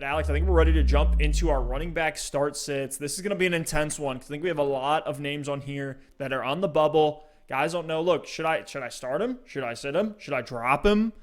But Alex, I think we're ready to jump into our running back start sits. This is going to be an intense one because I think we have a lot of names on here that are on the bubble. Guys don't know, look, should I start him? Should I sit him? Should I drop him?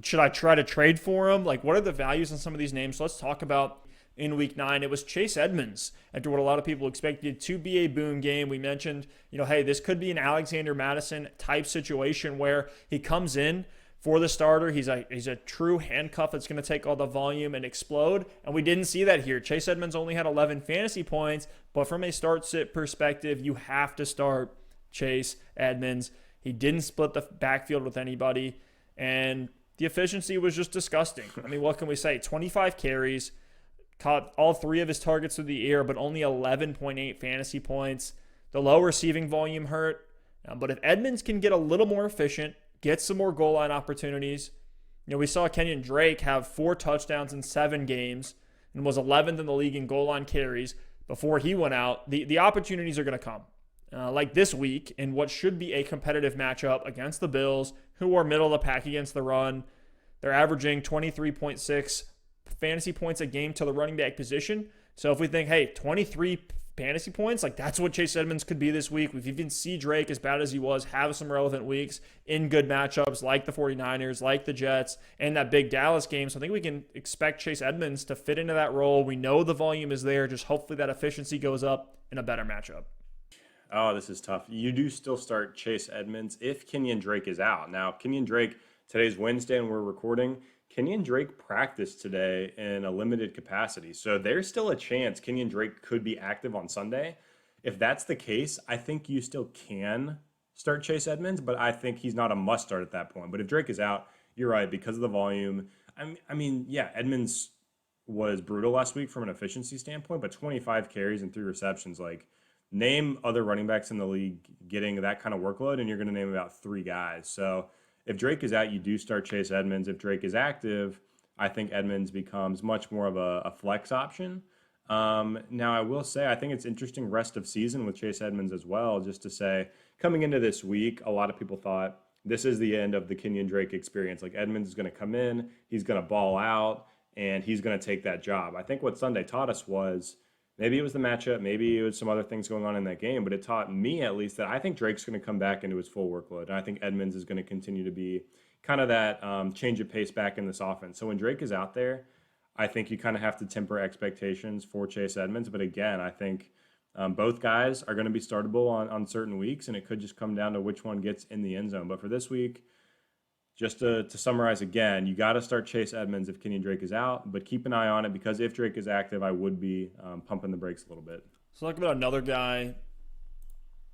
Should I try to trade for him? Like, what are the values in some of these names? So let's talk about in week 9. It was Chase Edmonds after what a lot of people expected to be a boom game. We mentioned, hey, this could be an Alexander Madison type situation where he comes in for the starter. He's a true handcuff that's going to take all the volume and explode. And we didn't see that here. Chase Edmonds only had 11 fantasy points, but from a start-sit perspective, you have to start Chase Edmonds. He didn't split the backfield with anybody, and the efficiency was just disgusting. I mean, what can we say? 25 carries, caught all 3 of his targets through the air, but only 11.8 fantasy points. The low receiving volume hurt, but if Edmonds can get a little more efficient, get some more goal line opportunities. We saw Kenyan Drake have 4 touchdowns in 7 games and was 11th in the league in goal line carries before he went out. The opportunities are going to come. Like this week in what should be a competitive matchup against the Bills, who are middle of the pack against the run. They're averaging 23.6 fantasy points a game to the running back position. So if we think, hey, 23 fantasy points, like that's what Chase Edmonds could be this week. We've even seen Drake, as bad as he was, have some relevant weeks in good matchups like the 49ers, like the Jets, and that big Dallas game. So I think we can expect Chase Edmonds to fit into that role. We know the volume is there. Just hopefully that efficiency goes up in a better matchup. Oh, this is tough. You do still start Chase Edmonds if Kenyan Drake is out. Now, Kenyan Drake, today's Wednesday and we're recording. Kenyan Drake practiced today in a limited capacity. So there's still a chance Kenyan Drake could be active on Sunday. If that's the case, I think you still can start Chase Edmonds, but I think he's not a must start at that point. But if Drake is out, you're right, because of the volume. I mean, yeah, Edmonds was brutal last week from an efficiency standpoint, but 25 carries and 3 receptions, like, name other running backs in the league getting that kind of workload, and you're going to name about 3 guys. So if Drake is out, you do start Chase Edmonds. If Drake is active, I think Edmonds becomes much more of a flex option. Now, I will say I think it's interesting rest of season with Chase Edmonds as well, just to say coming into this week, a lot of people thought this is the end of the Kenyan Drake experience. Like Edmonds is going to come in, he's going to ball out, and he's going to take that job. I think what Sunday taught us was maybe it was the matchup, maybe it was some other things going on in that game, but it taught me at least that I think Drake's going to come back into his full workload. And I think Edmonds is going to continue to be kind of that change of pace back in this offense. So when Drake is out there, I think you kind of have to temper expectations for Chase Edmonds. But again, I think both guys are going to be startable on certain weeks, and it could just come down to which one gets in the end zone. But for this week, just to summarize again, you got to start Chase Edmonds if Kenyan Drake is out, but keep an eye on it because if Drake is active, I would be pumping the brakes a little bit. So talk about another guy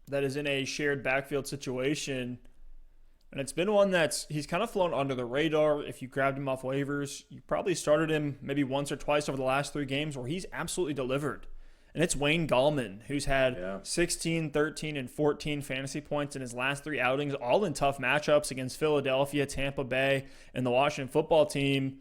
that is in a shared backfield situation, and it's been one he's kind of flown under the radar. If you grabbed him off waivers, you probably started him maybe once or twice over the last 3 games where he's absolutely delivered. And it's Wayne Gallman, who's had 16, 13, and 14 fantasy points in his last 3 outings, all in tough matchups against Philadelphia, Tampa Bay, and the Washington football team.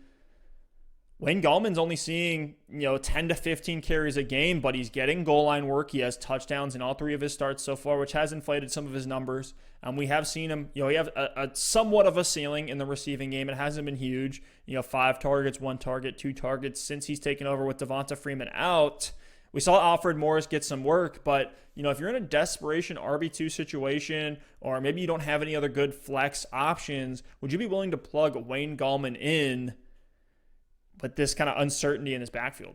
Wayne Gallman's only seeing 10 to 15 carries a game, but he's getting goal line work. He has touchdowns in all 3 of his starts so far, which has inflated some of his numbers. We have seen him, he have a somewhat of a ceiling in the receiving game. It hasn't been huge. 5 targets, 1 target, 2 targets since he's taken over with Devonta Freeman out. We saw Alfred Morris get some work, but if you're in a desperation RB2 situation, or maybe you don't have any other good flex options, would you be willing to plug Wayne Gallman in with this kind of uncertainty in his backfield?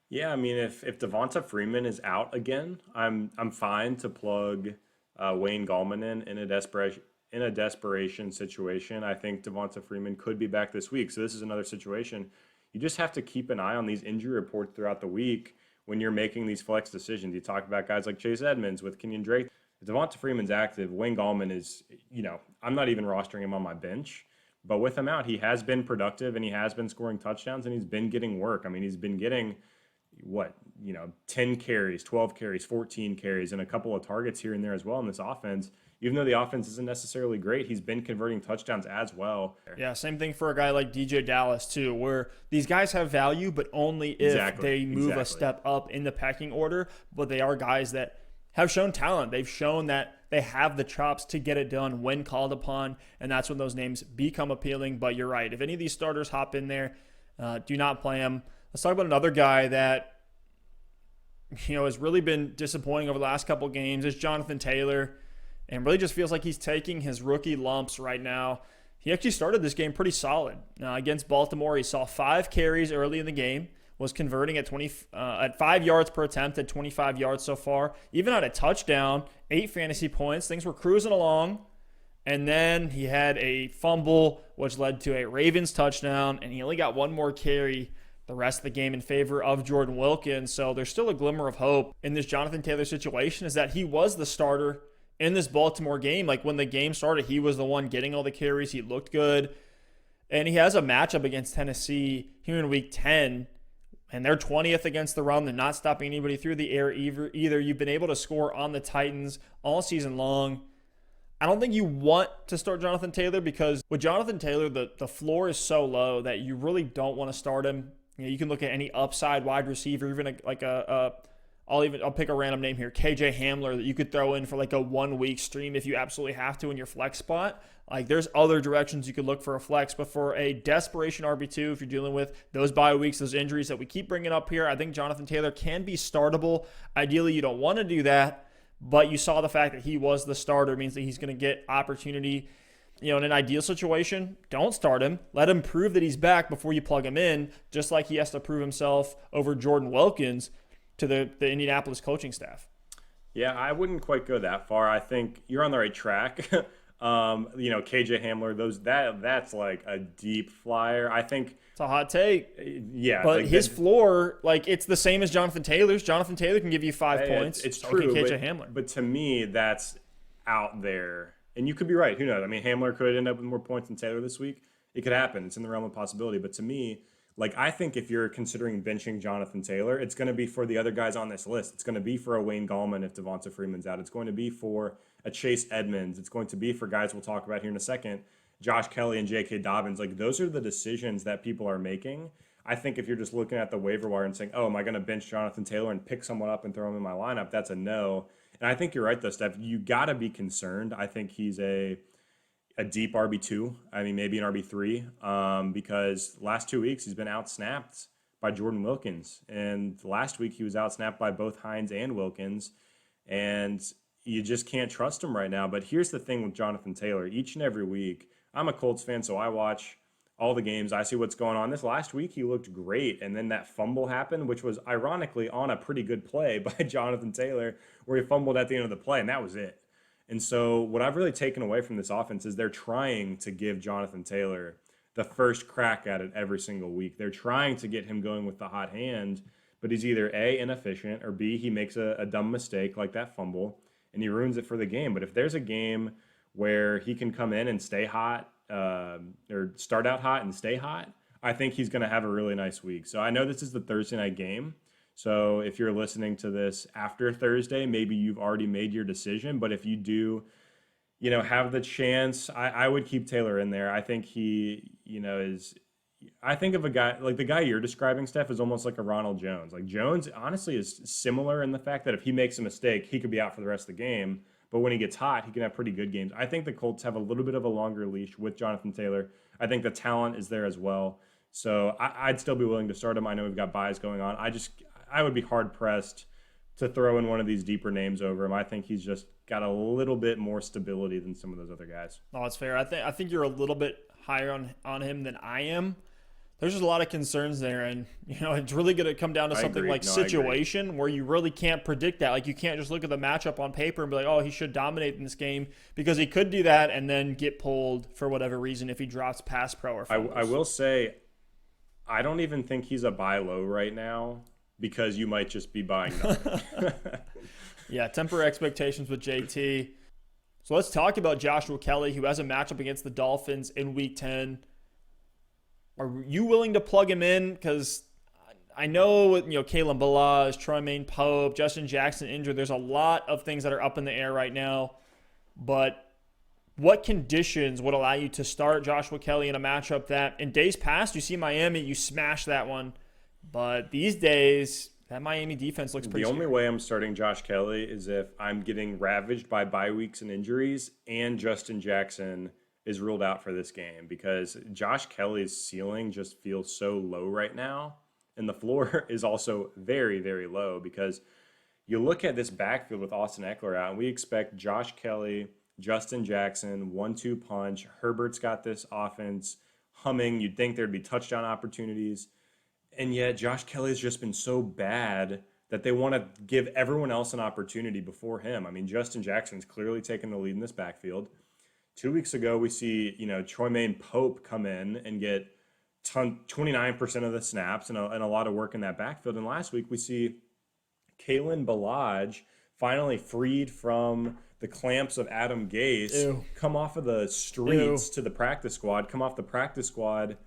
Yeah, I mean, if Devonta Freeman is out again, I'm fine to plug Wayne Gallman in a desperation situation. I think Devonta Freeman could be back this week, so this is another situation. You just have to keep an eye on these injury reports throughout the week when you're making these flex decisions. You talk about guys like Chase Edmonds with Kenyan Drake. If Devonta Freeman's active, Wayne Gallman is, I'm not even rostering him on my bench. But with him out, he has been productive and he has been scoring touchdowns and he's been getting work. I mean, he's been getting, 10 carries, 12 carries, 14 carries, and a couple of targets here and there as well in this offense. Even though the offense isn't necessarily great, he's been converting touchdowns as well. Yeah, same thing for a guy like DJ Dallas too, where these guys have value, but only if they move a step up in the pecking order. But they are guys that have shown talent. They've shown that they have the chops to get it done when called upon, and that's when those names become appealing. But you're right. If any of these starters hop in there, Do not play him. Let's talk about another guy that has really been disappointing over the last couple games. Is Jonathan Taylor, and really just feels like he's taking his rookie lumps right now. He actually started this game pretty solid. Against Baltimore, he saw 5 carries early in the game, was converting at 5 yards per attempt at 25 yards so far. Even had a touchdown, 8 fantasy points. Things were cruising along. And then he had a fumble, which led to a Ravens touchdown, and he only got 1 more carry the rest of the game in favor of Jordan Wilkins. So there's still a glimmer of hope in this Jonathan Taylor situation, is that he was the starter in this Baltimore game. Like when the game started, he was the one getting all the carries. He looked good. And he has a matchup against Tennessee here in week 10, and they're 20th against the run. They're not stopping anybody through the air either. You've been able to score on the Titans all season long. I don't think you want to start Jonathan Taylor, because with Jonathan Taylor, the floor is so low that you really don't want to start him. You can look at any upside wide receiver, even I'll pick a random name here, KJ Hamler, that you could throw in for like a 1 week stream if you absolutely have to in your flex spot. Like there's other directions you could look for a flex, but for a desperation RB2, if you're dealing with those bye weeks, those injuries that we keep bringing up here, I think Jonathan Taylor can be startable. Ideally, you don't want to do that. But you saw the fact that he was the starter means that he's going to get opportunity. In an ideal situation, don't start him. Let him prove that he's back before you plug him in, just like he has to prove himself over Jordan Wilkins to the Indianapolis coaching staff. Yeah, I wouldn't quite go that far. I think you're on the right track. KJ Hamler, that's like a deep flyer. I think it's a hot take. Yeah. But his floor, it's the same as Jonathan Taylor's. Jonathan Taylor can give you 5 points. It's so true. Can KJ Hamler. But to me, that's out there. And you could be right. Who knows? I mean, Hamler could end up with more points than Taylor this week. It could happen. It's in the realm of possibility. But to me, I think if you're considering benching Jonathan Taylor, it's going to be for the other guys on this list. It's going to be for a Wayne Gallman if Devonta Freeman's out. It's going to be for a Chase Edmonds. It's going to be for guys we'll talk about here in a second, Josh Kelley and JK Dobbins. Those are the decisions that people are making. I think if you're just looking at the waiver wire and saying, oh, am I going to bench Jonathan Taylor and pick someone up and throw him in my lineup? That's a no. And I think you're right, though, Steph. You got to be concerned. I think he's a deep RB2. I mean, maybe an RB3, because last 2 weeks he's been outsnapped by Jordan Wilkins. And last week he was outsnapped by both Hines and Wilkins. And you just can't trust him right now. But here's the thing with Jonathan Taylor. Each and every week, I'm a Colts fan, so I watch all the games. I see what's going on. This last week, he looked great. And then that fumble happened, which was ironically on a pretty good play by Jonathan Taylor, where he fumbled at the end of the play, and that was it. And so what I've really taken away from this offense is they're trying to give Jonathan Taylor the first crack at it every single week. They're trying to get him going with the hot hand, but he's either A, inefficient, or B, he makes a dumb mistake like that fumble, and he ruins it for the game. But if there's a game where he can come in and stay hot, or start out hot and stay hot, I think he's going to have a really nice week. So I know this is the Thursday night game. So if you're listening to this after Thursday, maybe you've already made your decision. But if you do, have the chance, I would keep Taylor in there. I think he, I think of a guy, like the guy you're describing, Steph, is almost like a Ronald Jones. Like Jones, honestly, is similar in the fact that if he makes a mistake, he could be out for the rest of the game. But when he gets hot, he can have pretty good games. I think the Colts have a little bit of a longer leash with Jonathan Taylor. I think the talent is there as well. So I'd still be willing to start him. I know we've got buys going on. I would be hard-pressed to throw in one of these deeper names over him. I think he's just got a little bit more stability than some of those other guys. No, that's fair. I think you're a little bit higher on him than I am. There's just a lot of concerns there, and it's really going to come down to something like situation where you really can't predict that. Like you can't just look at the matchup on paper and be like, oh, he should dominate in this game, because he could do that and then get pulled for whatever reason if he drops pass pro or fumbles. I will say, I don't even think he's a buy low right now, because you might just be buying nothing. Yeah, temper expectations with JT. So let's talk about Joshua Kelley, who has a matchup against the Dolphins in Week 10. Are you willing to plug him in? Because I know, Kalen Balazs, Tremaine Pope, Justin Jackson injured. There's a lot of things that are up in the air right now. But what conditions would allow you to start Joshua Kelley in a matchup that in days past, you see Miami, you smash that one. But these days, that Miami defense looks pretty The only way I'm starting Josh Kelley is if I'm getting ravaged by bye weeks and injuries, and Justin Jackson is ruled out for this game because Josh Kelley's ceiling just feels so low right now. And the floor is also very, very low because you look at this backfield with Austin Eckler out, and we expect Josh Kelley, Justin Jackson, 1-2 punch. Herbert's got this offense humming. You'd think there'd be touchdown opportunities. And yet Josh Kelley's just been so bad that they want to give everyone else an opportunity before him. I mean, Justin Jackson's clearly taken the lead in this backfield. 2 weeks ago, we see, Troymaine Pope come in and get 29% of the snaps and a lot of work in that backfield. And last week, we see Kalen Ballage finally freed from the clamps of Adam Gase, come off of the streets to the practice squad, come off the practice squad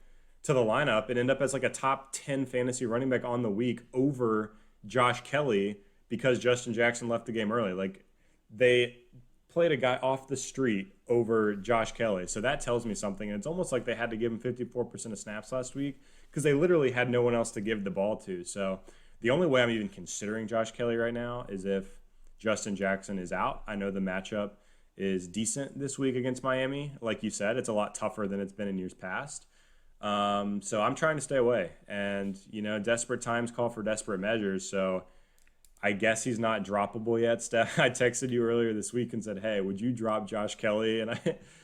to the lineup, and end up as like a top 10 fantasy running back on the week over Josh Kelley because Justin Jackson left the game early. Like, they played a guy off the street over Josh Kelley. So that tells me something. And it's almost like they had to give him 54% of snaps last week because they literally had no one else to give the ball to. So the only way I'm even considering Josh Kelley right now is if Justin Jackson is out. I know the matchup is decent this week against Miami. Like you said, it's a lot tougher than it's been in years past. So I'm trying to stay away. And, desperate times call for desperate measures. So I guess he's not droppable yet, Steph. I texted you earlier this week and said, hey, would you drop Josh Kelley? And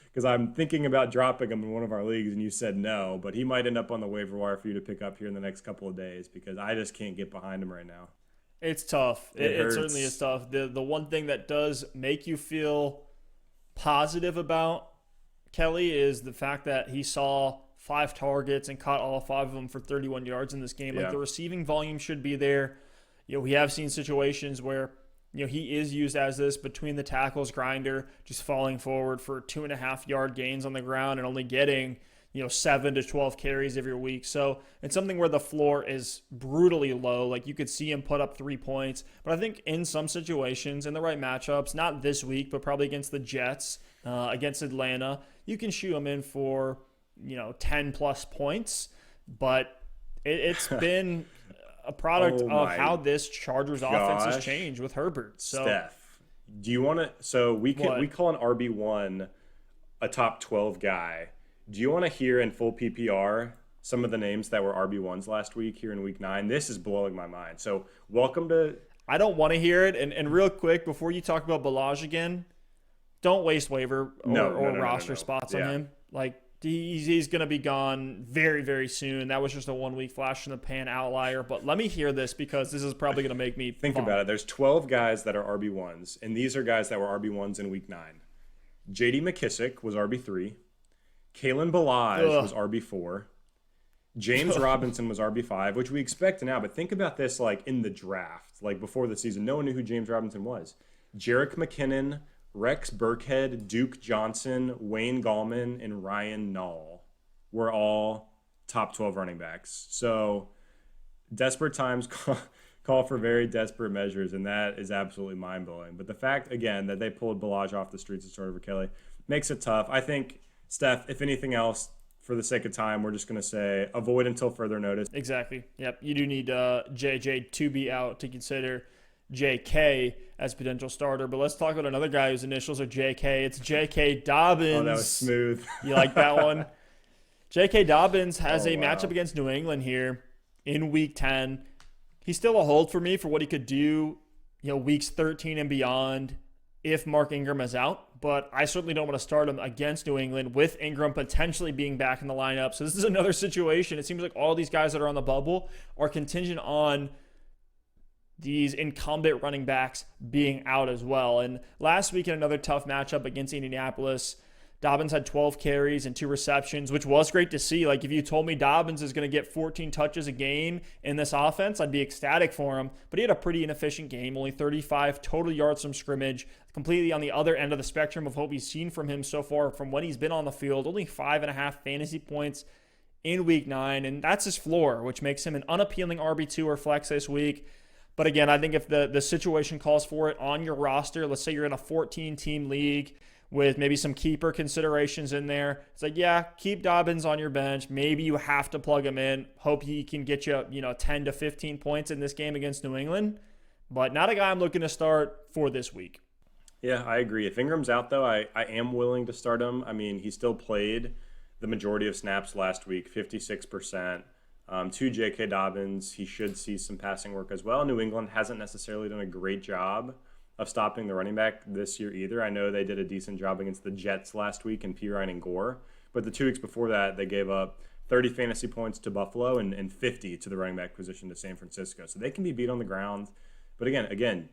because I'm thinking about dropping him in one of our leagues, and you said no. But he might end up on the waiver wire for you to pick up here in the next couple of days because I just can't get behind him right now. It's tough. It certainly is tough. The one thing that does make you feel positive about Kelley is the fact that he saw 5 targets and caught all 5 of them for 31 yards in this game. Like, the receiving volume should be there. We have seen situations where, he is used as this between the tackles grinder, just falling forward for 2.5 yard gains on the ground and only getting, 7 to 12 carries every week. So it's something where the floor is brutally low. Like, you could see him put up 3 points. But I think in some situations, in the right matchups, not this week, but probably against the Jets, against Atlanta, you can shoot him in for, 10 plus points. But it's been a product of how this Chargers offense has changed with Herbert. So, Steph, do you want to? So we call an RB1 a top 12 guy. Do you want to hear in full PPR some of the names that were RB1s last week here in week 9? This is blowing my mind. So welcome to. I don't want to hear it. And real quick, before you talk about Ballage again, don't waste waiver or roster spots on him. Like, he's going to be gone very, very soon. That was just a 1 week flash in the pan outlier. But let me hear this because this is probably going to make me think about it. There's 12 guys that are RB1s, and these are guys that were RB1s in week 9. J.D. McKissick was RB3. Kalen Ballage was RB4. James Robinson was RB5, which we expect now. But think about this, like, in the draft, like before the season. No one knew who James Robinson was. Jerick McKinnon, Rex Burkhead, Duke Johnson, Wayne Gallman, and Ryan Nall were all top 12 running backs. So desperate times call for very desperate measures, and that is absolutely mind-blowing. But the fact, again, that they pulled Ballage off the streets and started over Kelley makes it tough. I think, Steph, if anything else, for the sake of time, we're just going to say avoid until further notice. Exactly. Yep. You do need JJ to be out to consider JK as potential starter. But let's talk about another guy whose initials are JK. It's JK Dobbins. Oh, that was smooth. You like that one? JK Dobbins has a matchup against New England here in Week 10. He's still a hold for me for what he could do, weeks 13 and beyond if Mark Ingram is out. But I certainly don't want to start him against New England with Ingram potentially being back in the lineup. So this is another situation. It seems like all these guys that are on the bubble are contingent on these incumbent running backs being out as well. And last week in another tough matchup against Indianapolis, Dobbins had 12 carries and 2 receptions, which was great to see. Like, if you told me Dobbins is going to get 14 touches a game in this offense, I'd be ecstatic for him. But he had a pretty inefficient game, only 35 total yards from scrimmage, completely on the other end of the spectrum of what we've seen from him so far from when he's been on the field. Only 5.5 fantasy points in Week 9, and that's his floor, which makes him an unappealing RB2 or flex this week. But again, I think if the situation calls for it on your roster, let's say you're in a 14-team league with maybe some keeper considerations in there, it's like, yeah, keep Dobbins on your bench. Maybe you have to plug him in. Hope he can get you, 10 to 15 points in this game against New England. But not a guy I'm looking to start for this week. Yeah, I agree. If Ingram's out, though, I am willing to start him. I mean, he still played the majority of snaps last week, 56%. To JK Dobbins, he should see some passing work as well. New England hasn't necessarily done a great job of stopping the running back this year either. I know they did a decent job against the Jets last week in Pirine and Gore, but the 2 weeks before that, they gave up 30 fantasy points to Buffalo and 50 to the running back position to San Francisco. So they can be beat on the ground. But again,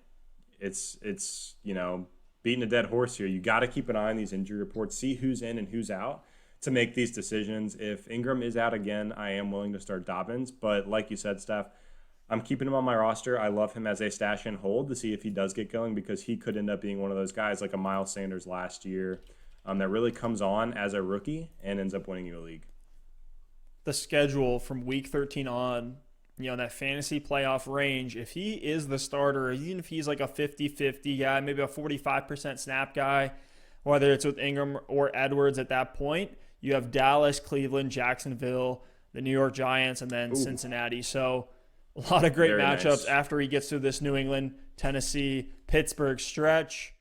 it's beating a dead horse here. You got to keep an eye on these injury reports, see who's in and who's out to make these decisions. If Ingram is out again, I am willing to start Dobbins. But like you said, Steph, I'm keeping him on my roster. I love him as a stash and hold to see if he does get going, because he could end up being one of those guys like a Miles Sanders last year that really comes on as a rookie and ends up winning you a league. The schedule from week 13 on, that fantasy playoff range, if he is the starter, even if he's like a 50-50 guy, maybe a 45% snap guy, whether it's with Ingram or Edwards at that point, you have Dallas, Cleveland, Jacksonville, the New York Giants, and then Cincinnati. So a lot of great Very matchups nice. after he gets through this New England, Tennessee, Pittsburgh stretch.